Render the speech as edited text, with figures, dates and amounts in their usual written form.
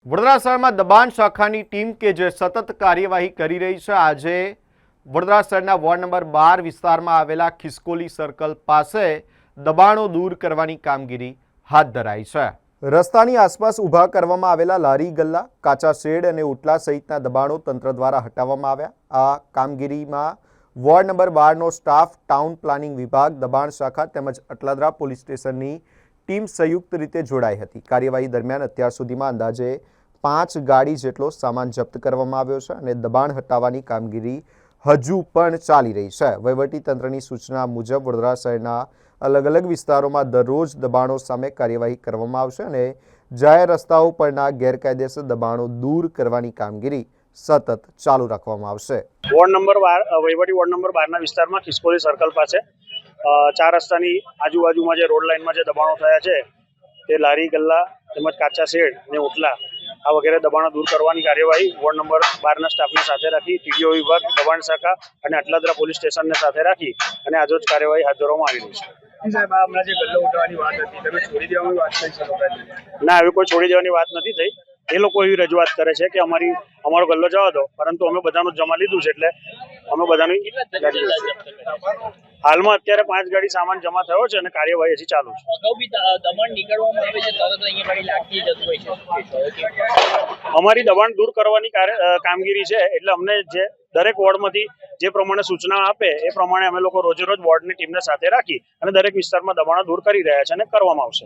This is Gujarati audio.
વડોદરા શહેરમાં દબાણ શાખાની ટીમ કે જે સતત કાર્યવાહી કરી રહી છે, આજે વડોદરા શહેરના વોર્ડ નંબર 12 વિસ્તારમાં આવેલા ખિસકોલી સર્કલ પાસે દબાણો દૂર કરવાની કામગીરી હાથ ધરાઈ છે। રસ્તાની આસપાસ ઊભા કરવામાં આવેલા લારી ગલ્લા, કાચા શેડ અને ઓટલા સહિતના દબાણો તંત્ર દ્વારા હટાવવામાં આવ્યા। આ કામગીરીમાં વોર્ડ નંબર 12નો સ્ટાફ, ટાઉન પ્લાનિંગ વિભાગ, દબાણ શાખા તેમજ અટલાદરા પોલીસ સ્ટેશનની ટીમ સંયુક્ત રીતે જોડાઈ હતી। કાર્યવાહી દરમિયાન અત્યાર સુધીમાં અંદાજે 5 ગાડી જેટલો સામાન જપ્ત કરવામાં આવ્યો છે અને દબાણ હટાવવાની કામગીરી હજુ પણ ચાલી રહી છે। વહીવટીતંત્રની સૂચના મુજબ વડોદરા શહેરના અલગ અલગ વિસ્તારોમાં દરરોજ દબાણો સામે કાર્યવાહી કરવામાં આવશે અને જાહેર રસ્તાઓ પરના ગેરકાયદેસર દબાણો દૂર કરવાની કામગીરી સતત ચાલુ રાખવામાં આવશે। વોર્ડ નંબર 12 વિસ્તારમાં ખિસકોલી સર્કલ પાસે 4 રસ્તાની આજુબાજુમાં જે રોડ લાઇનમાં જે દબાણો થયા છે તે લારી ગલ્લા તેમજ કાચા શેડ અને ઓટલા આ વગેરે દબાણો દૂર કરવાની કાર્યવાહી વોર્ડ નંબર 12ના સ્ટાફને સાથે રાખી ટીડીઓ વિભાગ, દબાણ શાખા અને અટલાદરા પોલીસ સ્ટેશનને સાથે રાખી અને આજરોજ કાર્યવાહી હાથ ધરવામાં આવી રહી છે। સાહેબ, હમણાં જે ગલ્લો ઉઠાવવાની વાત હતી, તમે છોડી દેવાની વાત થઈ છે? ના, એવી કોઈ છોડી દેવાની વાત નથી થઈ। એ લોકો એવી રજૂઆત કરે છે કે અમારો ગલ્લો જવા દો, પરંતુ અમે બધાનું જમા લીધું છે એટલે અમે બધાની ગાડી લઈશું। હાલમાં અત્યારે 5 ગાડી સામાન જમા થયો છે અને કાર્યવાહી હજી ચાલુ છે। અગાઉ બી દમણ નીકળવામાં આવે છે, તરત અહીંયા ગાડી લાગી જતું હોય છે। અમારી દબાણ દૂર કરવાની કામગીરી છે, એટલે અમને જે દરેક વોર્ડમાંથી જે પ્રમાણે સૂચના આપે એ પ્રમાણે અમે લોકો રોજે રોજ વોર્ડની ટીમને સાથે રાખી અને દરેક વિસ્તારમાં દબાણો દૂર કરી રહ્યા છે અને કરવામાં આવશે।